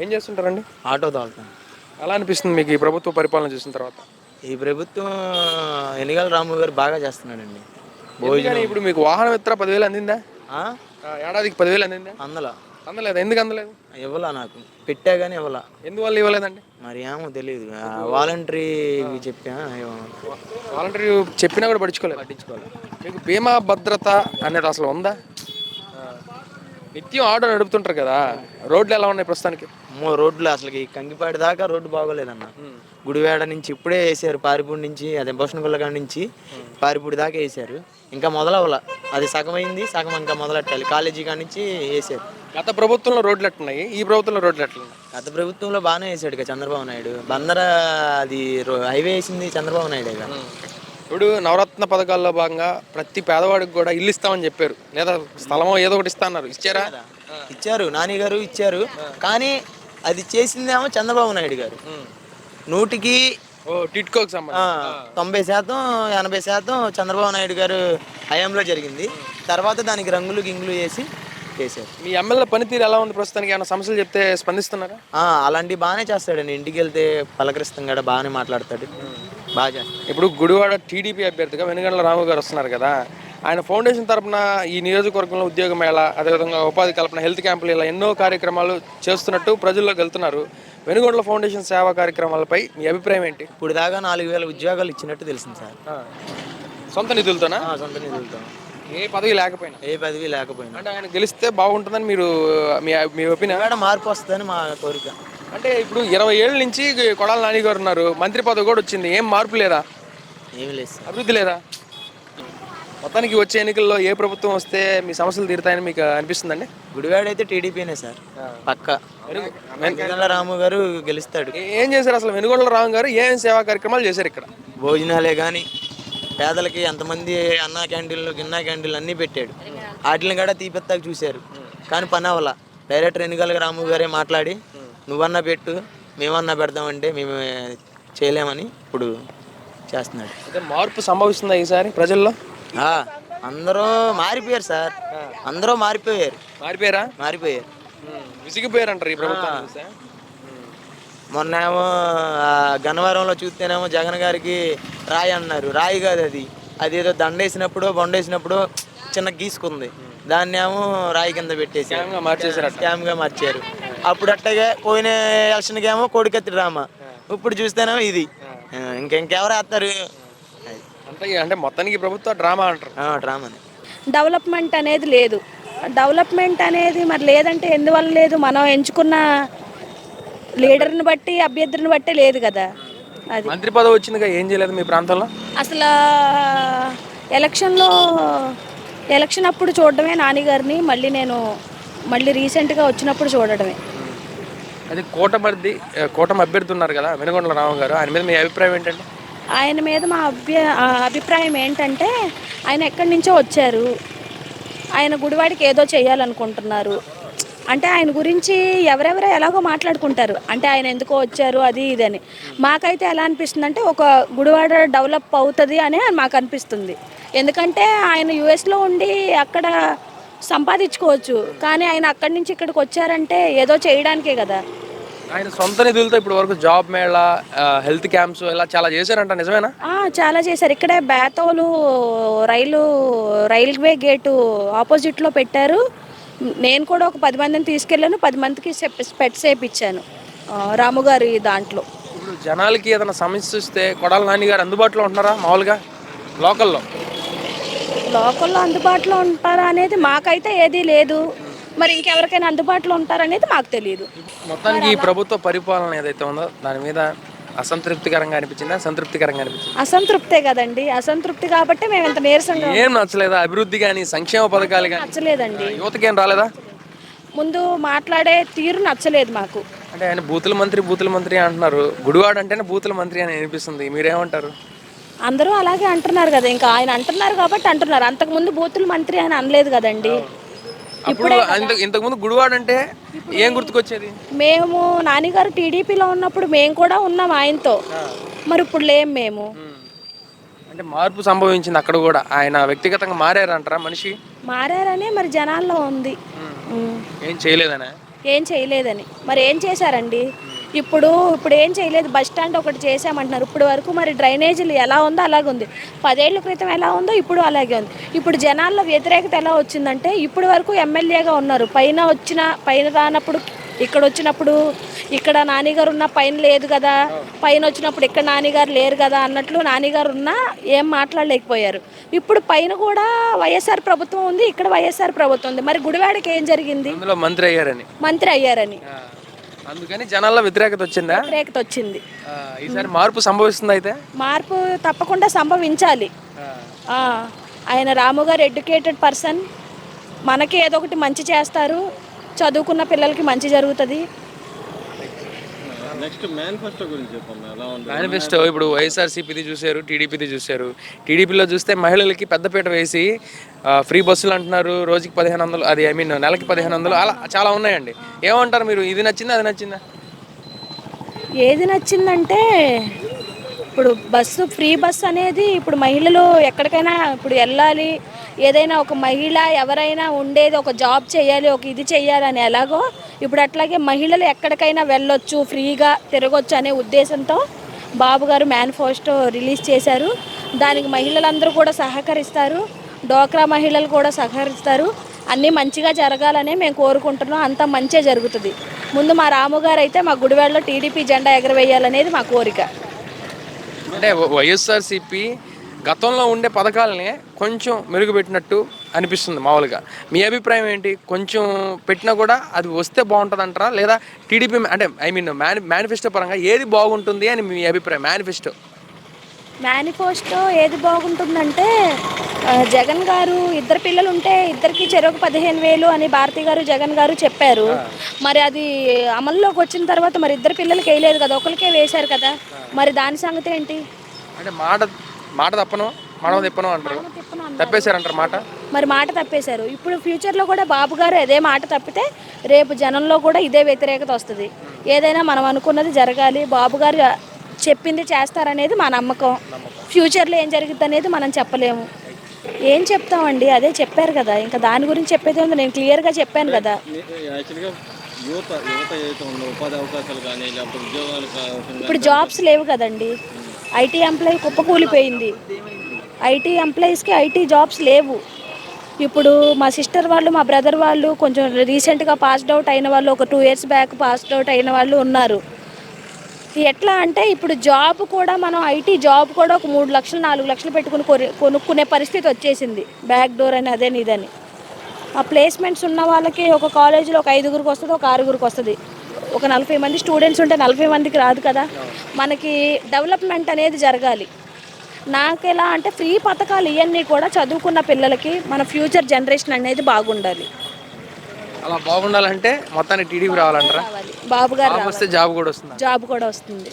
ఏం చేస్తుంటారండి? ఆటో తోలుతాను. ఎలా అనిపిస్తుంది మీకు ఈ ప్రభుత్వ పరిపాలన చూసిన తర్వాత? ఈ ప్రభుత్వం ఎన్నికల రాము గారు బాగా చేస్తున్నాడండి. ఎందుకని భోజనం ఇప్పుడు మీకు వాహనం మిత్ర 10,000 అందిందా? ఆ? ఏడాదికి 10,000 అందిందా? అందలా అందలేదు. ఎందుకు అందలేదు? ఇవ్వలా నాకు. పెట్టా కానీ ఇవ్వలా. ఎందువల్ల ఇవ్వలేదండి? మరి ఏమో తెలియదు. మీకు వాలంటరీ ఆ, చెప్పా వాలంటరీ చెప్పినా కూడా పట్టించుకోలేదు. పట్టించుకోవాలి. మీకు బీమా భద్రత అనేది అసలు ఉందా? ఆ, నిత్యం ఆటో నడుపుతుంటారు కదా, రోడ్లు ఎలా ఉన్నాయి ప్రస్తుతానికి? అమ్మో రోడ్లు అసలుకి కంకిపాడి దాకా రోడ్డు బాగోలేదన్న. ఉమ్, గుడివాడ నుంచి ఇప్పుడే వేసారు. పారిపూడి నుంచి అదే భూషణగుల్ల కాడ నుంచి ఉమ్. పారిపూడి దాకా వేసారు. ఇంకా మొదలవ్వాల. అది సగం అయింది, సగం ఇంకా మొదలెట్టాలి. కాలేజీ కాడ నుంచి వేసారు. గత ప్రభుత్వంలో రోడ్లు ఎట్టున్నాయి, ఈ ప్రభుత్వంలో రోడ్లు ఎట్లున్నాయి? గత ప్రభుత్వంలో బాగానే వేసాడు ఇక చంద్రబాబు నాయుడు. బందర అది హైవే వేసింది చంద్రబాబు నాయుడు ఇక. ఉమ్. ఇప్పుడు నవరత్న పథకాల్లో భాగంగా ప్రతి పేదవాడికి కూడా ఇల్లు ఇస్తామని చెప్పారు, లేదా స్థలమో ఏదో ఒకటి ఇస్తా అన్నారు. ఇచ్చారా? ఇచ్చారు, నాని గారు ఇచ్చారు. కానీ అది చేసిందేమో చంద్రబాబు నాయుడు గారు. నూటికి ఓ టిట్కోకి సంబంధించి 90%, 80% చంద్రబాబు నాయుడు గారు హయాంలో జరిగింది. తర్వాత దానికి రంగులు గింగులు వేసి చేశారు. మీ ఎమ్మెల్యే పనితీరు ఎలా ఉంది ప్రస్తుతానికి? ఏమైనా సమస్యలు చెప్తే స్పందిస్తున్నారా? అలాంటివి బాగానే చేస్తాడండి. ఇంటికి వెళ్తే పలకరిస్తాం కూడా బాగానే మాట్లాడతాడు. బాగా చేస్తాడు. ఇప్పుడు గుడివాడ టీడీపీ అభ్యర్థిగా వెనుగండ్ల రాము గారు వస్తున్నారు కదా, ఆయన ఫౌండేషన్ తరపున ఈ నియోజకవర్గంలో ఉద్యోగ మేళ, అదేవిధంగా ఉపాధి కల్పన, హెల్త్ క్యాంపులు, ఇలా ఎన్నో కార్యక్రమాలు చేస్తున్నట్టు ప్రజల్లోకి వెళ్తున్నారు. వెనుగొండల ఫౌండేషన్ సేవా కార్యక్రమాలపై మీ అభిప్రాయం ఏంటి? ఇప్పుడు దాకా 4,000 ఉద్యోగాలు ఇచ్చినట్టు తెలిసింది సార్. సొంత నిధులతోనా? సొంత నిధులతో. ఏ పదవి లేకపోయినా? ఏ పదవి లేకపోయినా. అంటే ఆయన గెలిస్తే బాగుంటుందని మీరు మీ మీ ఒపీనియన్? మేడం మార్పు వస్తుందని మా కోరిక. అంటే ఇప్పుడు 20 ఏళ్ళ నుంచి కొడాల నాని గారు ఉన్నారు, మంత్రి పదవి కూడా వచ్చింది, ఏం మార్పు లేదా? ఏమి లేదు సార్. అభివృద్ధి లేదా? మొత్తానికి వచ్చే ఎన్నికల్లో ఏ ప్రభుత్వం వస్తే మీ సమస్యలు తీరుతాయని మీకు అనిపిస్తుందండి? గుడివాడ అయితే టీడీపీనే సార్, పక్క. వెనుగండ్ల రాము గారు గెలుస్తాడు. ఏం చేశారు అసలు వెనుగొండల రాము గారు? ఏం సేవా కార్యక్రమాలు చేశారు ఇక్కడ? భోజనాలే కానీ పేదలకి ఎంతమంది అన్నా క్యాంటీన్లు గిన్నా క్యాంటీన్లు అన్నీ పెట్టాడు. వాటిని కూడా తీపెత్తాక చూశారు కానీ పని అవ్వాల. డైరెక్టర్ ఎన్నికల రాము గారే మాట్లాడి నువ్వన్నా పెట్టు, మేమన్నా పెడతామంటే మేము చేయలేమని ఇప్పుడు చేస్తున్నాడు. అంటే మార్పు సంభవిస్తుందా ఈసారి ప్రజల్లో? అందరూ మారిపోయారు సార్. అందరూ మారిపోయారు. మారిపోయారు. విసిగిపోయారు అంటారు ఈ ప్రభుత్వం చూస్తే. మొన్న ఏమో గన్నవరంలో చూస్తేనేమో జగన్ గారికి రాయి అన్నారు. రాయి కాదు అది, అదేదో దండేసినప్పుడు బొండేసినప్పుడు చిన్న గీసుకుంది, దాన్ని ఏమో రాయి కింద పెట్టేసి స్కామ్గా మార్చారు. అప్పుడు అట్టగే పోయిన ఎలక్షన్కి ఏమో కోడికత్తి డ్రామా, ఇప్పుడు చూస్తేనేమో ఇది. ఇంకెవరు వేస్తారు? అంటే మొత్తానికి ప్రభుత్వ డ్రామా అంటారు. డ్రామాని. డెవలప్మెంట్ అనేది లేదు. డెవలప్మెంట్ అనేది మరి లేదంటే ఎందువల్ల లేదు? మనం ఎంచుకున్న లీడర్ని బట్టి, అభ్యర్థిని బట్టి లేదు కదా. అది మంత్రి పదవి వచ్చిందిగా, ఏం చేయలేదు మీ ప్రాంతంలో? అసలు ఎలక్షన్ అప్పుడు చూడడమే నాన్నగారిని, మళ్ళీ రీసెంట్గా వచ్చినప్పుడు చూడడమే. అది కూటమి అభ్యర్థి ఉన్నారు కదా వెనుగొండల రాము గారు, ఆయన మీద మీ అభిప్రాయం ఏంటండి? ఆయన మీద మా అభిప్రాయం ఏంటంటే, ఆయన ఎక్కడి నుంచో వచ్చారు, ఆయన గుడివాడికి ఏదో చేయాలనుకుంటున్నారు. అంటే ఆయన గురించి ఎవరెవరో ఎలాగో మాట్లాడుకుంటారు, అంటే ఆయన ఎందుకో వచ్చారు అది ఇదని. మాకైతే ఎలా అనిపిస్తుంది అంటే, ఒక గుడివాడ డెవలప్ అవుతుంది అని మాకు అనిపిస్తుంది. ఎందుకంటే ఆయన యుఎస్లో ఉండి అక్కడ సంపాదించుకోవచ్చు, కానీ ఆయన అక్కడి నుంచి ఇక్కడికి వచ్చారంటే ఏదో చేయడానికే కదా. ఆయన సొంత నిధులతో ఇప్పుడు వరకు జాబ్ మేళా, హెల్త్ క్యాంప్స్ ఇలా చాలా చేశారంట, నిజమేనా? చాలా చేశారు. ఇక్కడే బేతోలు రైల్వే గేటు ఆపోజిట్లో పెట్టారు. నేను కూడా ఒక 10 మందిని తీసుకెళ్ళాను, 10 మందికి స్పెట్స్ వేయించాను రాముగారి దాంట్లో. ఇప్పుడు జనాలకి ఏదైనా సమస్య వస్తే కొడాల నాని గారు అందుబాటులో ఉంటున్నారా? మామూలుగా లోకల్లో అందుబాటులో ఉంటారా అనేది మాకైతే ఏదీ లేదు. మరి ఇంకెవరికైనా అందుబాటులో ఉంటారనేది మాకు తెలియదు. మొత్తానికి ఈ ప్రభుత్వ పరిపాలన ఏదైతే ఉందో దాని మీద అసంతృప్తికరంగా అనిపించిందా, సంతృప్తికరంగా అనిపించింది? అసంతృప్తే కదండి. అసంతృప్తి కాబట్టి మేము ఇంత నీరసంగా. ఏం నచ్చలేదా? అభివృద్ధి కానీ సంక్షేమ పథకాలు కానీ నచ్చలేదండి. యువతకి ఏం రాలేదా? ముందు మాట్లాడే తీరు నచ్చలేదు మాకు. అంటే ఆయన బూతుల మంత్రి అంటున్నారు, గుడివాడ అంటేనే బూతుల మంత్రి అని అనిపిస్తుంది, మీరేమంటారు? అందరూ అలాగే అంటున్నారు కదా, ఇంకా ఆయన అంటున్నారు కాబట్టి అంటున్నారు. అంతకుముందు బూతుల మంత్రి అని అనలేదు కదండి. ఇప్పుడు ఇంతకుముందు గుడివాడ అంటే ఏం గుర్తుకొచ్చేది? మేము నాన్నగారు టీడీపీలో ఉన్నప్పుడు మేము కూడా ఉన్నాం ఆయనతో, మరి ఇప్పుడు లేం మేము. అంటే మార్పు సంభవించింది అక్కడ కూడా. ఆయన వ్యక్తిగతంగా మారారంటారా? మనిషి మారారనే మరి జనాల్లో ఉంది. ఏం చేయలేదనే ఏం చేయలేదని. మరి ఏం చేశారండి? ఇప్పుడు ఏం చేయలేదు, బస్ స్టాండ్ ఒకటి చేసామంటున్నారు. ఇప్పుడు వరకు మరి డ్రైనేజీలు ఎలా ఉందో అలాగే ఉంది. 10 ఏళ్ల క్రితం ఎలా ఉందో ఇప్పుడు అలాగే ఉంది. ఇప్పుడు జనాల్లో వ్యతిరేకత ఎలా వచ్చిందంటే, ఇప్పుడు వరకు ఎమ్మెల్యేగా ఉన్నారు, పైన రానప్పుడు ఇక్కడ వచ్చినప్పుడు ఇక్కడ నానిగారు ఉన్న పైన లేదు కదా, పైన వచ్చినప్పుడు ఇక్కడ నానిగారు లేరు కదా అన్నట్లు నానిగారు ఉన్నా ఏం మాట్లాడలేకపోయారు. ఇప్పుడు పైన కూడా వైఎస్ఆర్ ప్రభుత్వం ఉంది, ఇక్కడ వైఎస్ఆర్ ప్రభుత్వం ఉంది. మరి గుడివాడకి ఏం జరిగింది? అందులో మంత్రి అయ్యారని అందుకని జనాల్లో వ్యతిరేకత వచ్చిందా? వ్యతిరేకత వచ్చింది. ఈసారి మార్పు సంభవిస్తుంది అయితే? మార్పు తప్పకుండా సంభవించాలి. ఆయన రాము గారు ఎడ్యుకేటెడ్ పర్సన్, మనకి ఏదో ఒకటి మంచి చేస్తారు, చదువుకున్న పిల్లలకి మంచి జరుగుతుంది. నెక్స్ట్ మేనిఫెస్టో గురించి చెప్పండి, ఎలా ఉంది మేనిఫెస్టో? ఇప్పుడు వైఎస్ఆర్సీపీది చూశారు, టీడీపీది చూశారు. టీడీపీలో చూస్తే మహిళలకి పెద్దపీట వేసి ఫ్రీ బస్సులు అంటున్నారు, రోజుకి 1500, అది నెలకి 1500, అలా చాలా ఉన్నాయండి. ఏమంటారు మీరు? ఇది నచ్చిందా, అది నచ్చిందా? ఏది నచ్చిందంటే, ఇప్పుడు ఫ్రీ బస్సు అనేది ఇప్పుడు మహిళలు ఎక్కడికైనా ఇప్పుడు వెళ్ళాలి, ఏదైనా ఒక మహిళ ఎవరైనా ఉండేది ఒక జాబ్ చేయాలి, ఒక ఇది చేయాలి అని ఎలాగో ఇప్పుడు అట్లాగే మహిళలు ఎక్కడికైనా వెళ్ళొచ్చు, ఫ్రీగా తిరగొచ్చు అనే ఉద్దేశంతో బాబు గారు మేనిఫెస్టో రిలీజ్ చేశారు. దానికి మహిళలందరూ కూడా సహకరిస్తారు, డోక్రా మహిళలు కూడా సహకరిస్తారు. అన్నీ మంచిగా జరగాలనే మేము కోరుకుంటున్నాం. అంతా మంచిగా జరుగుతుంది. ముందు మా రాము గారు అయితే మా గుడివాడలో టీడీపీ జెండా ఎగరవేయాలనేది మా కోరిక. అంటే వైఎస్ఆర్సీపీ గతంలో ఉండే పథకాలని కొంచెం మెరుగుపెట్టినట్టు అనిపిస్తుంది మామూలుగా. మీ అభిప్రాయం ఏంటి? కొంచెం పెట్టినా కూడా అది వస్తే బాగుంటుంది అంటారా, లేదా టీడీపీ అంటే మేనిఫెస్టో పరంగా ఏది బాగుంటుంది అని మీ అభిప్రాయం? మేనిఫెస్టో ఏది బాగుంటుందంటే, జగన్ గారు ఇద్దరు పిల్లలు ఉంటే ఇద్దరికి చెరకు 15,000 అని భారతి గారు జగన్ గారు చెప్పారు. మరి అది అమల్లోకి వచ్చిన తర్వాత మరి ఇద్దరు పిల్లలకి వేయలేదు కదా, ఒకరికే వేశారు కదా. మరి దాని సంగతి ఏంటి? అంటే మాట తప్పను, మడవ తిప్పను అంటారు, తప్పేశారంటారు మాట. మరి మాట తప్పేశారు. ఇప్పుడు ఫ్యూచర్లో కూడా బాబు గారు అదే మాట తప్పితే రేపు జనంలో కూడా ఇదే వ్యతిరేకత వస్తుంది. ఏదైనా మనం అనుకున్నది జరగాలి, బాబు గారు చెప్పింది చేస్తారనేది మా నమ్మకం. ఫ్యూచర్లో ఏం జరుగుతుంది అనేది మనం చెప్పలేము. ఏం చెప్తామండి, అదే చెప్పారు కదా, ఇంకా దాని గురించి చెప్పేది ఉంది. నేను క్లియర్గా చెప్పాను కదా. యాక్చువల్గా యువత ఏదైతే ఉందో ఉపాధి అవకాశాలు కానీ లేకపోతే ఉద్యోగాలు ఇప్పుడు జాబ్స్ లేవు కదండి. ఐటీ ఎంప్లాయీ కుప్పకూలిపోయింది. ఐటీ ఎంప్లాయీస్కి ఐటీ జాబ్స్ లేవు. ఇప్పుడు మా సిస్టర్ వాళ్ళు, మా బ్రదర్ వాళ్ళు కొంచెం రీసెంట్గా పాస్డ్ అవుట్ అయిన వాళ్ళు, ఒక 2 years బ్యాక్ పాస్డ్ అవుట్ అయిన వాళ్ళు ఉన్నారు. ఎట్లా అంటే ఇప్పుడు జాబ్ కూడా మనం ఐటీ జాబ్ కూడా ఒక 3 లక్షలు 4 లక్షలు పెట్టుకుని కొనుక్కునే పరిస్థితి వచ్చేసింది. బ్యాక్ డోర్ అని అదని ఇదని. ఆ ప్లేస్మెంట్స్ ఉన్న వాళ్ళకి ఒక కాలేజీలో ఒక 5గురికి వస్తుంది, ఒక 6గురికి వస్తుంది. ఒక 40 మంది స్టూడెంట్స్ ఉంటే 40 మందికి రాదు కదా. మనకి డెవలప్మెంట్ అనేది జరగాలి. నాకు ఎలా అంటే ఫ్రీ పథకాలు ఇవన్నీ కూడా చదువుకున్న పిల్లలకి, మన ఫ్యూచర్ జనరేషన్ అనేది బాగుండాలి. అలా బాగుండాలంటే మొత్తానికి టీడీపీ రావాలంటారా? బాబు గారు వస్తే జాబ్ కూడా వస్తుంది. జాబ్ కూడా వస్తుంది.